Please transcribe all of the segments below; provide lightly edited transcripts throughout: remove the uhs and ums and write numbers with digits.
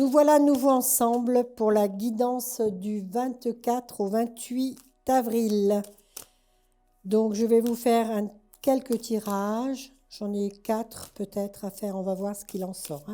Nous voilà à nouveau ensemble pour la guidance du 24 au 28 avril. Donc, je vais vous faire quelques tirages. J'en ai 4 peut-être à faire. On va voir ce qu'il en sort.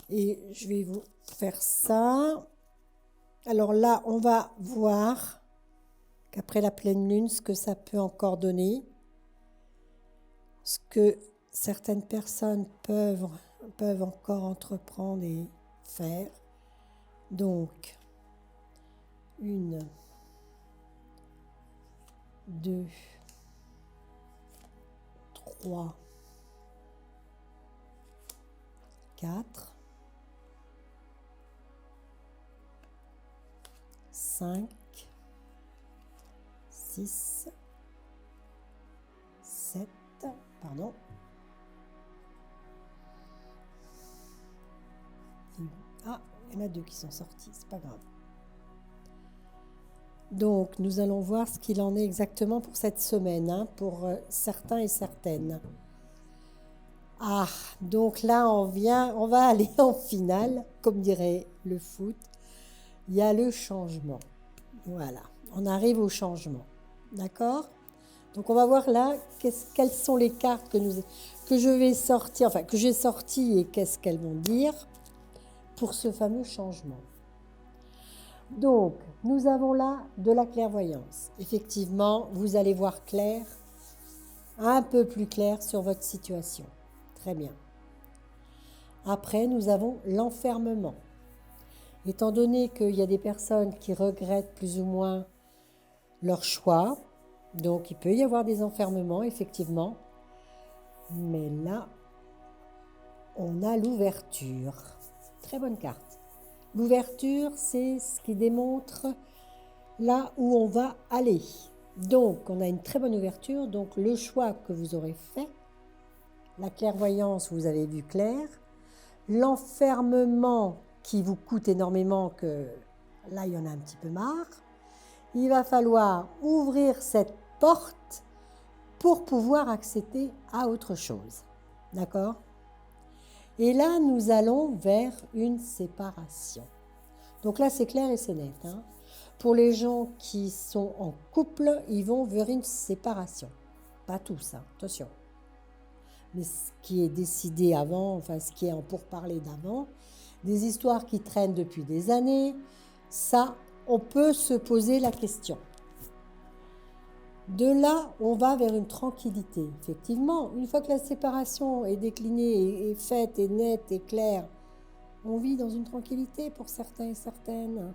Et je vais vous faire ça. Alors là, on va voir qu'après la pleine lune, ce que ça peut encore donner. Ce que certaines personnes peuvent encore entreprendre et faire. Donc, 1, 2, 3, 4, 5, 6, 7, pardon. Ah, il y en a 2 qui sont sortis, c'est pas grave. Donc, nous allons voir ce qu'il en est exactement pour cette semaine, pour certains et certaines. Ah, donc là, on va aller en finale, comme dirait le foot. Il y a le changement. Voilà, on arrive au changement. D'accord ? Donc, on va voir là quelles sont les cartes que je vais sortir, enfin, que j'ai sorties et qu'est-ce qu'elles vont dire pour ce fameux changement. Donc, nous avons là de la clairvoyance. Effectivement, vous allez voir clair, un peu plus clair sur votre situation. Très bien. Après, nous avons l'enfermement. Étant donné qu'il y a des personnes qui regrettent plus ou moins leur choix, donc il peut y avoir des enfermements, effectivement. Mais là, on a l'ouverture. Très bonne carte. L'ouverture, c'est ce qui démontre là où on va aller. Donc, on a une très bonne ouverture. Donc, le choix que vous aurez fait, la clairvoyance, vous avez vu clair. L'enfermement qui vous coûte énormément, que là, il y en a un petit peu marre. Il va falloir ouvrir cette porte pour pouvoir accéder à autre chose. D'accord ? Et là, nous allons vers une séparation. Donc là, c'est clair et c'est net. Pour les gens qui sont en couple, ils vont vers une séparation. Pas tous, attention. Mais ce qui est décidé avant, enfin ce qui est en pourparlers d'avant, des histoires qui traînent depuis des années, ça, on peut se poser la question. De là, on va vers une tranquillité. Effectivement, une fois que la séparation est déclinée, est faite, est nette, est claire, on vit dans une tranquillité pour certains et certaines.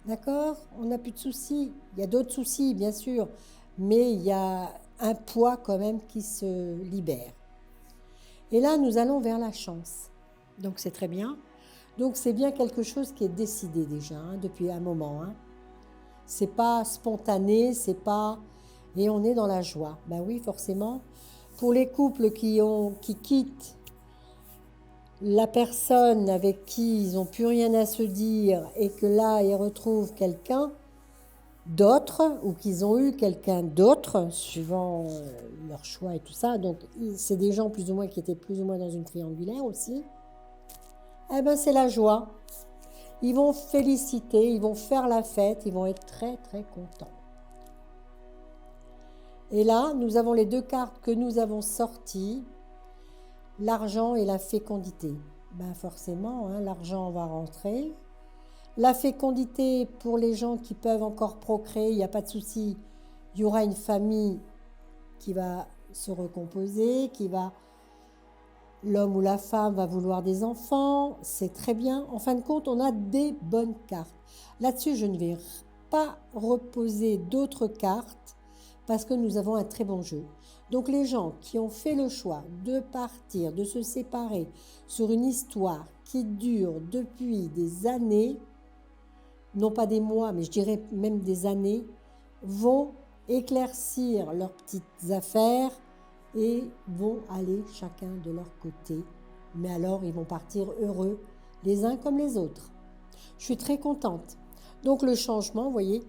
D'accord ? On n'a plus de soucis. Il y a d'autres soucis, bien sûr, mais il y a un poids quand même qui se libère. Et là, nous allons vers la chance. Donc, c'est très bien. Donc, c'est bien quelque chose qui est décidé déjà, depuis un moment. C'est pas spontané, c'est pas... Et on est dans la joie. Ben oui, forcément. Pour les couples qui quittent la personne avec qui ils n'ont plus rien à se dire et que là, ils retrouvent quelqu'un d'autre ou qu'ils ont eu quelqu'un d'autre, suivant leur choix et tout ça. Donc, c'est des gens plus ou moins qui étaient plus ou moins dans une triangulaire aussi. Eh bien, c'est la joie. Ils vont féliciter, ils vont faire la fête, ils vont être très, très contents. Et là, nous avons les 2 cartes que nous avons sorties, l'argent et la fécondité. Ben forcément, l'argent va rentrer. La fécondité, pour les gens qui peuvent encore procréer, il n'y a pas de souci. Il y aura une famille qui va se recomposer, l'homme ou la femme va vouloir des enfants, c'est très bien. En fin de compte, on a des bonnes cartes. Là-dessus, je ne vais pas reposer d'autres cartes parce que nous avons un très bon jeu. Donc les gens qui ont fait le choix de partir, de se séparer sur une histoire qui dure depuis des années, non pas des mois, mais je dirais même des années, vont éclaircir leurs petites affaires et vont aller chacun de leur côté. Mais alors, ils vont partir heureux, les uns comme les autres. Je suis très contente. Donc, le changement, vous voyez,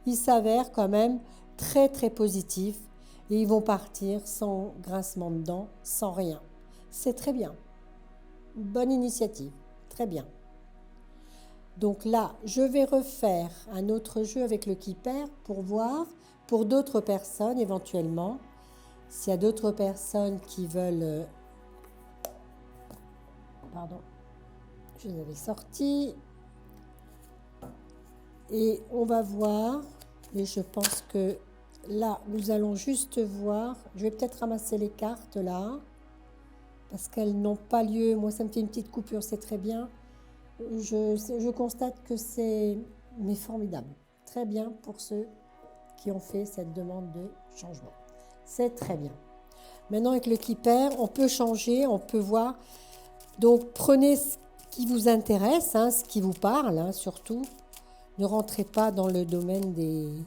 il s'avère quand même très, très positif. Et ils vont partir sans grincement de dents, sans rien. C'est très bien. Bonne initiative. Très bien. Donc là, je vais refaire un autre jeu avec le qui perd pour voir, pour d'autres personnes éventuellement, s'il y a d'autres personnes qui veulent... pardon, je les avais sortis. Et on va voir, et je pense que là, nous allons juste voir, je vais peut-être ramasser les cartes là, parce qu'elles n'ont pas lieu. Moi, ça me fait une petite coupure, c'est très bien. Je constate que c'est mais formidable. Très bien pour ceux qui ont fait cette demande de changement. C'est très bien. Maintenant, avec le qui perd, on peut changer, on peut voir. Donc, prenez ce qui vous intéresse, hein, ce qui vous parle, surtout. Ne rentrez pas dans le domaine de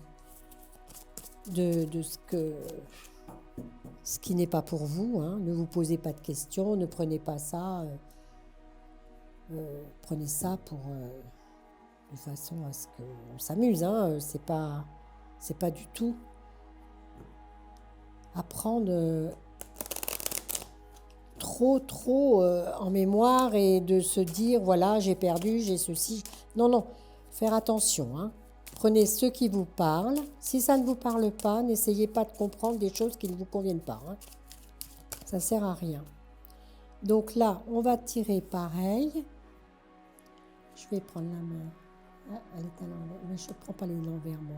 ce qui n'est pas pour vous. Hein. Ne vous posez pas de questions, ne prenez pas ça. Prenez ça pour de façon à ce qu'on s'amuse. Hein. C'est pas du tout à prendre trop en mémoire et de se dire voilà j'ai perdu, j'ai ceci. Non, non, faire attention. Hein. Prenez ce qui vous parle. Si ça ne vous parle pas, n'essayez pas de comprendre des choses qui ne vous conviennent pas. Hein. Ça ne sert à rien. Donc là, on va tirer pareil. Je vais prendre la main. Ah, elle est à l'envers. Mais je ne prends pas les l'envers, moi.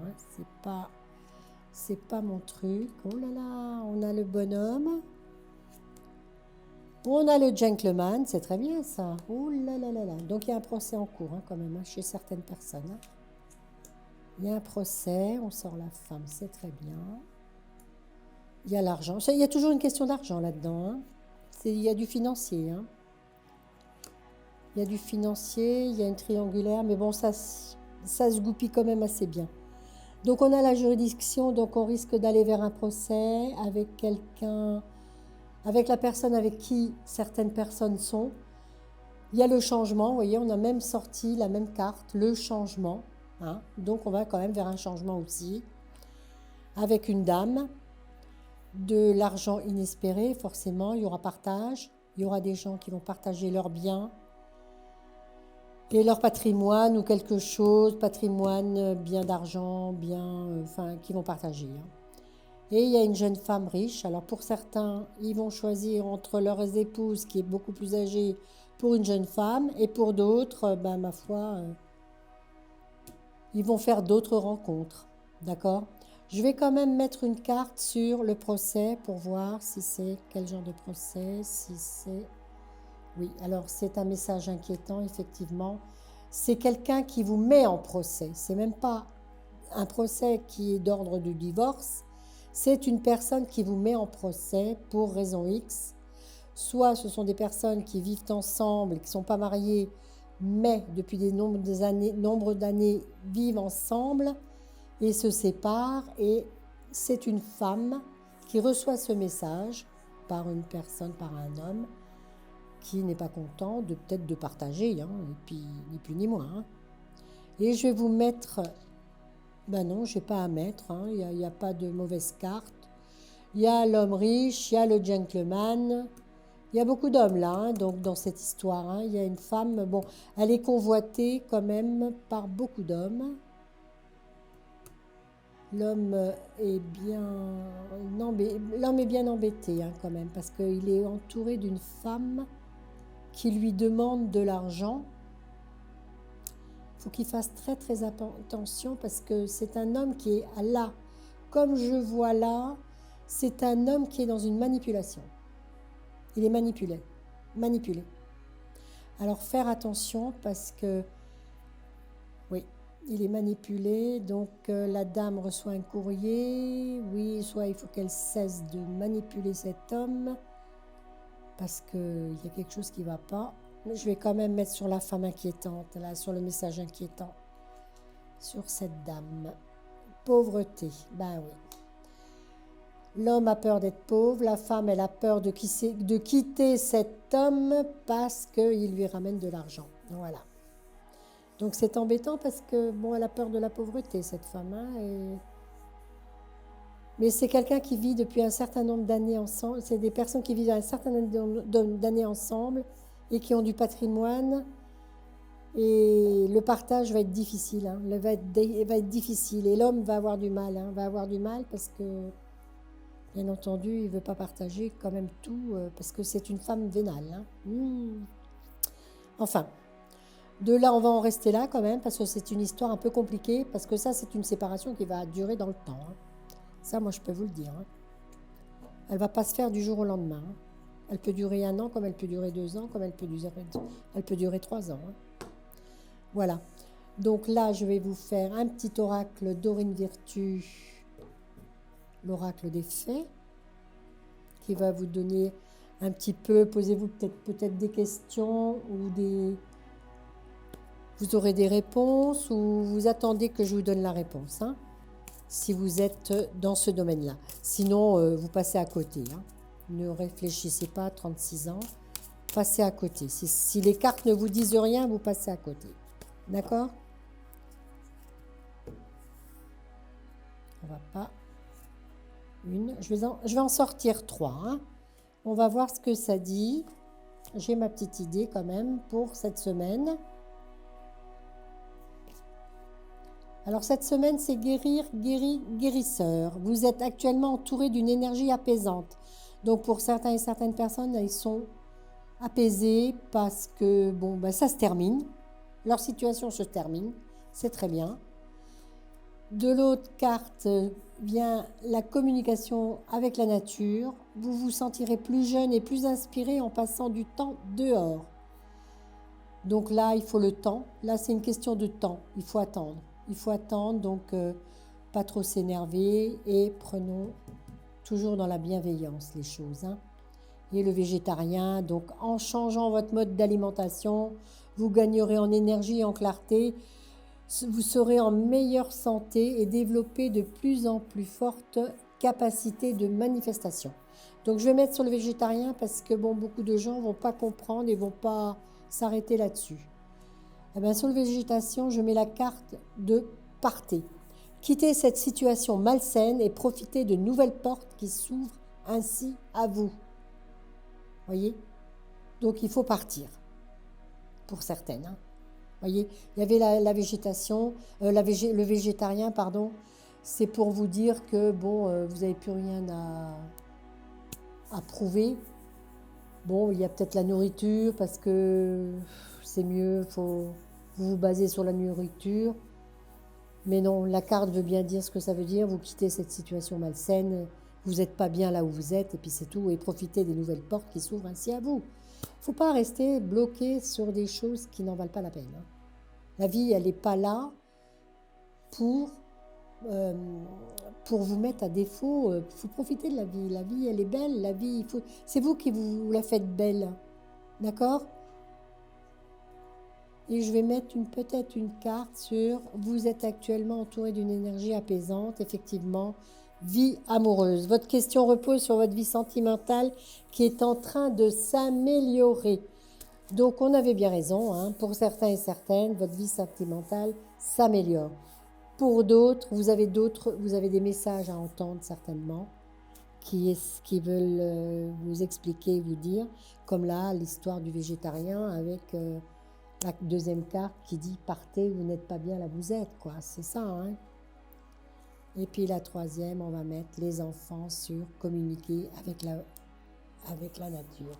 C'est pas mon truc. Oh là là, on a le bonhomme. On a le gentleman, c'est très bien ça. Oh là là là là. Donc il y a un procès en cours quand même, chez certaines personnes. Hein. Il y a un procès, on sort la femme, c'est très bien. Il y a l'argent. Il y a toujours une question d'argent là-dedans. Hein. Il y a du financier. Hein. Il y a du financier, il y a une triangulaire, mais bon, ça se goupille quand même assez bien. Donc on a la juridiction, donc on risque d'aller vers un procès avec quelqu'un, avec la personne avec qui certaines personnes sont. Il y a le changement, vous voyez, on a même sorti la même carte, le changement. Hein, donc on va quand même vers un changement aussi. Avec une dame, de l'argent inespéré, forcément, il y aura partage. Il y aura des gens qui vont partager leurs biens et leur patrimoine ou quelque chose, patrimoine, bien d'argent, bien, qui vont partager. Hein. Et il y a une jeune femme riche. Alors pour certains, ils vont choisir entre leurs épouses, qui est beaucoup plus âgée, pour une jeune femme. Et pour d'autres, ma foi, ils vont faire d'autres rencontres. D'accord ? Je vais quand même mettre une carte sur le procès pour voir si c'est quel genre de procès, si c'est... Oui, alors c'est un message inquiétant, effectivement. C'est quelqu'un qui vous met en procès. C'est même pas un procès qui est d'ordre du divorce. C'est une personne qui vous met en procès pour raison X. Soit ce sont des personnes qui vivent ensemble, qui ne sont pas mariées, mais depuis des nombre d'années vivent ensemble et se séparent. Et c'est une femme qui reçoit ce message par une personne, par un homme, qui n'est pas content de peut-être de partager, hein, et puis ni plus ni moins. Hein. Et je vais vous mettre... Ben non, je n'ai pas à mettre, hein, il n'y a pas de mauvaise carte. Il y a l'homme riche, il y a le gentleman. Il y a beaucoup d'hommes là, hein, donc dans cette histoire. Hein, il y a une femme, bon, elle est convoitée quand même par beaucoup d'hommes. L'homme est bien... Non, mais l'homme est bien embêté hein, quand même, parce qu'il est entouré d'une femme qui lui demande de l'argent. Il faut qu'il fasse très très attention parce que c'est un homme qui est là, comme je vois là, c'est un homme qui est dans une manipulation. Il est manipulé. Alors faire attention parce que, oui, il est manipulé, donc la dame reçoit un courrier, oui, soit il faut qu'elle cesse de manipuler cet homme parce qu'il y a quelque chose qui ne va pas. Mais je vais quand même mettre sur la femme inquiétante, là, sur le message inquiétant, sur cette dame. Pauvreté, ben oui. L'homme a peur d'être pauvre, la femme, elle a peur de quitter cet homme parce qu'il lui ramène de l'argent. Voilà. Donc c'est embêtant parce que, bon, elle a peur de la pauvreté, cette femme. Hein, mais c'est quelqu'un qui vit depuis un certain nombre d'années ensemble. C'est des personnes qui vivent un certain nombre d'années ensemble et qui ont du patrimoine. Et le partage va être difficile, hein, va être difficile. Et l'homme va avoir du mal, hein, va avoir du mal parce que, bien entendu, il ne veut pas partager quand même tout, parce que c'est une femme vénale. Hein. Enfin, de là, on va en rester là quand même, parce que c'est une histoire un peu compliquée, parce que ça, c'est une séparation qui va durer dans le temps. Hein. Ça, moi, je peux vous le dire. Hein. Elle ne va pas se faire du jour au lendemain. Hein. Elle peut durer 1 an, comme elle peut durer 2 ans, comme elle peut durer 3 ans. Hein. Voilà. Donc là, je vais vous faire un petit oracle Dorine Virtue, l'oracle des faits, qui va vous donner un petit peu, posez-vous peut-être des questions ou vous aurez des réponses ou vous attendez que je vous donne la réponse, hein, si vous êtes dans ce domaine-là. Sinon, vous passez à côté. Hein. Ne réfléchissez pas, 36 ans, passez à côté. Si les cartes ne vous disent rien, vous passez à côté. D'accord ? On va pas... Je vais en sortir 3. Hein. On va voir ce que ça dit. J'ai ma petite idée quand même pour cette semaine. Alors cette semaine, c'est guérisseur. Vous êtes actuellement entouré d'une énergie apaisante. Donc pour certains et certaines personnes, ils sont apaisés parce que bon, ça se termine. Leur situation se termine. C'est très bien. De l'autre carte vient la communication avec la nature. Vous vous sentirez plus jeune et plus inspiré en passant du temps dehors. Donc là, il faut le temps. Là, c'est une question de temps. Il faut attendre. Il faut attendre, donc pas trop s'énerver et prenons toujours dans la bienveillance les choses. Hein. Et le végétarien, donc en changeant votre mode d'alimentation, vous gagnerez en énergie et en clarté. Vous serez en meilleure santé et développer de plus en plus forte capacité de manifestation. Donc je vais mettre sur le végétarien parce que bon, beaucoup de gens ne vont pas comprendre et ne vont pas s'arrêter là-dessus. Eh bien, sur le végétation, je mets la carte de partez. Quittez cette situation malsaine et profitez de nouvelles portes qui s'ouvrent ainsi à vous. Voyez ? Donc il faut partir. Pour certaines. Hein. Voyez, il y avait la végétation, le végétarien, pardon, c'est pour vous dire que bon, vous n'avez plus rien à prouver. Bon, il y a peut-être la nourriture parce que c'est mieux, vous vous basez sur la nourriture. Mais non, la carte veut bien dire ce que ça veut dire. Vous quittez cette situation malsaine, vous n'êtes pas bien là où vous êtes et puis c'est tout. Et profitez des nouvelles portes qui s'ouvrent ainsi à vous. Il ne faut pas rester bloqué sur des choses qui n'en valent pas la peine. Hein. La vie, elle n'est pas là pour vous mettre à défaut. Il faut profiter de la vie. La vie, elle est belle. La vie, c'est vous qui vous la faites belle. D'accord ? Et je vais mettre peut-être une carte sur « Vous êtes actuellement entouré d'une énergie apaisante, effectivement, vie amoureuse. Votre question repose sur votre vie sentimentale qui est en train de s'améliorer. » Donc, on avait bien raison, hein, pour certains et certaines, votre vie sentimentale s'améliore. Pour d'autres, vous avez des messages à entendre certainement qui veulent vous expliquer, vous dire, comme là, l'histoire du végétarien avec la deuxième carte qui dit « Partez, vous n'êtes pas bien là, vous êtes », quoi. C'est ça, hein. Et puis la troisième, on va mettre les enfants sur communiquer avec la nature.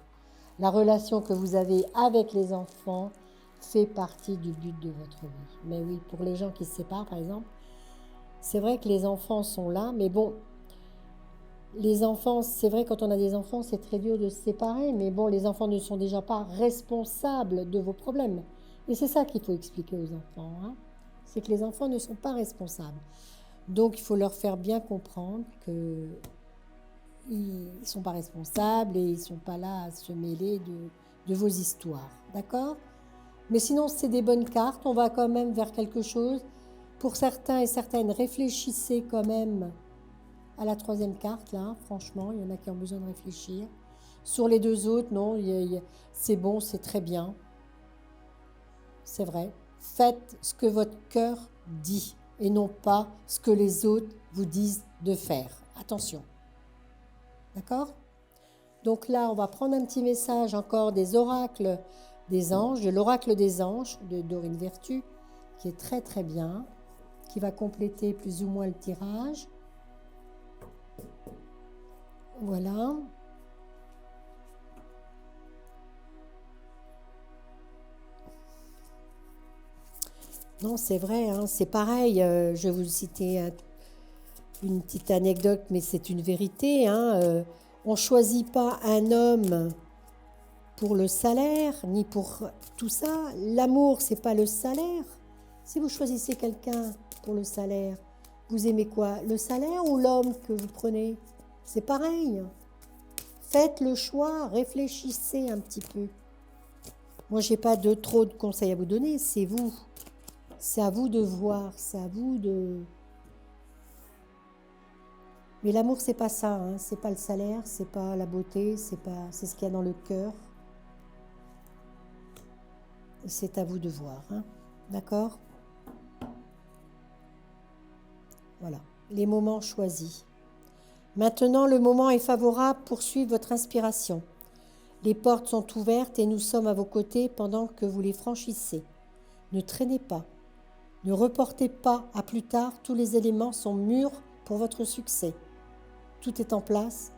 La relation que vous avez avec les enfants fait partie du but de votre vie. Mais oui, pour les gens qui se séparent, par exemple, c'est vrai que les enfants sont là, mais bon, les enfants, c'est vrai, quand on a des enfants, c'est très dur de se séparer, mais bon, les enfants ne sont déjà pas responsables de vos problèmes. Et c'est ça qu'il faut expliquer aux enfants, hein. C'est que les enfants ne sont pas responsables. Donc, il faut leur faire bien comprendre que ils ne sont pas responsables et ils ne sont pas là à se mêler de vos histoires. D'accord ? Mais sinon, c'est des bonnes cartes. On va quand même vers quelque chose. Pour certains et certaines, réfléchissez quand même à la troisième carte, là. Franchement, il y en a qui ont besoin de réfléchir. Sur les deux autres, non, c'est bon, c'est très bien. C'est vrai. Faites ce que votre cœur dit et non pas ce que les autres vous disent de faire. Attention. D'accord ? Donc là, on va prendre un petit message encore des oracles des anges, de l'oracle des anges de Dorine Vertu, qui est très très bien, qui va compléter plus ou moins le tirage. Voilà. Non, c'est vrai, hein, c'est pareil. Je vais vous citer une petite anecdote, mais c'est une vérité. Hein, on ne choisit pas un homme pour le salaire, ni pour tout ça. L'amour, c'est pas le salaire. Si vous choisissez quelqu'un pour le salaire, vous aimez quoi? Le salaire ou l'homme que vous prenez? C'est pareil. Faites le choix, réfléchissez un petit peu. Moi, j'ai pas trop de conseils à vous donner, c'est vous. C'est à vous de voir, c'est à vous de... Mais l'amour, c'est pas ça, hein. C'est pas le salaire, c'est pas la beauté, c'est ce qu'il y a dans le cœur. C'est à vous de voir, hein. D'accord? Voilà, les moments choisis. Maintenant, le moment est favorable pour suivre votre inspiration. Les portes sont ouvertes et nous sommes à vos côtés pendant que vous les franchissez. Ne traînez pas. Ne reportez pas à plus tard, tous les éléments sont mûrs pour votre succès. Tout est en place,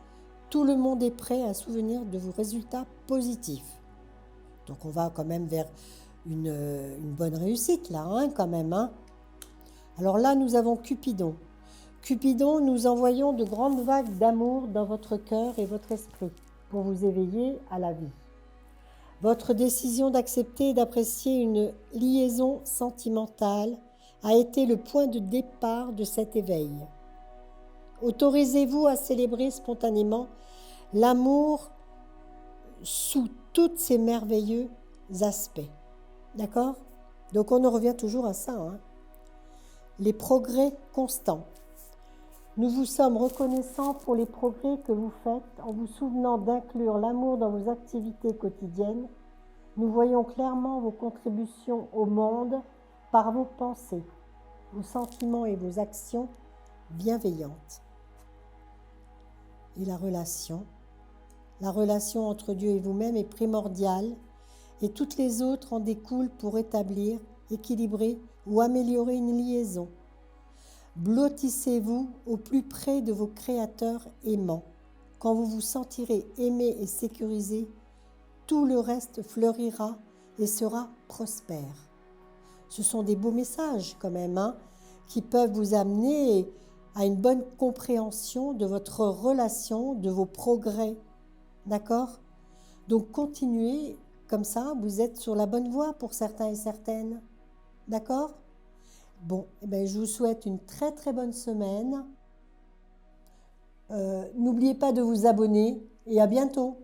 tout le monde est prêt à souvenir de vos résultats positifs. Donc on va quand même vers une bonne réussite là, hein, quand même. Hein. Alors là, nous avons Cupidon. Cupidon, nous envoyons de grandes vagues d'amour dans votre cœur et votre esprit pour vous éveiller à la vie. Votre décision d'accepter et d'apprécier une liaison sentimentale a été le point de départ de cet éveil. Autorisez-vous à célébrer spontanément l'amour sous tous ses merveilleux aspects. D'accord? Donc on en revient toujours à ça. Hein. Les progrès constants. Nous vous sommes reconnaissants pour les progrès que vous faites en vous souvenant d'inclure l'amour dans vos activités quotidiennes. Nous voyons clairement vos contributions au monde par vos pensées, vos sentiments et vos actions bienveillantes. Et la relation entre Dieu et vous-même est primordiale et toutes les autres en découlent pour établir, équilibrer ou améliorer une liaison. Blottissez-vous au plus près de vos créateurs aimants. Quand vous vous sentirez aimé et sécurisé, tout le reste fleurira et sera prospère. Ce sont des beaux messages quand même, hein, qui peuvent vous amener à une bonne compréhension de votre relation, de vos progrès. D'accord? Donc continuez comme ça, vous êtes sur la bonne voie pour certains et certaines. D'accord? Bon, eh bien, je vous souhaite une très très bonne semaine. N'oubliez pas de vous abonner et à bientôt.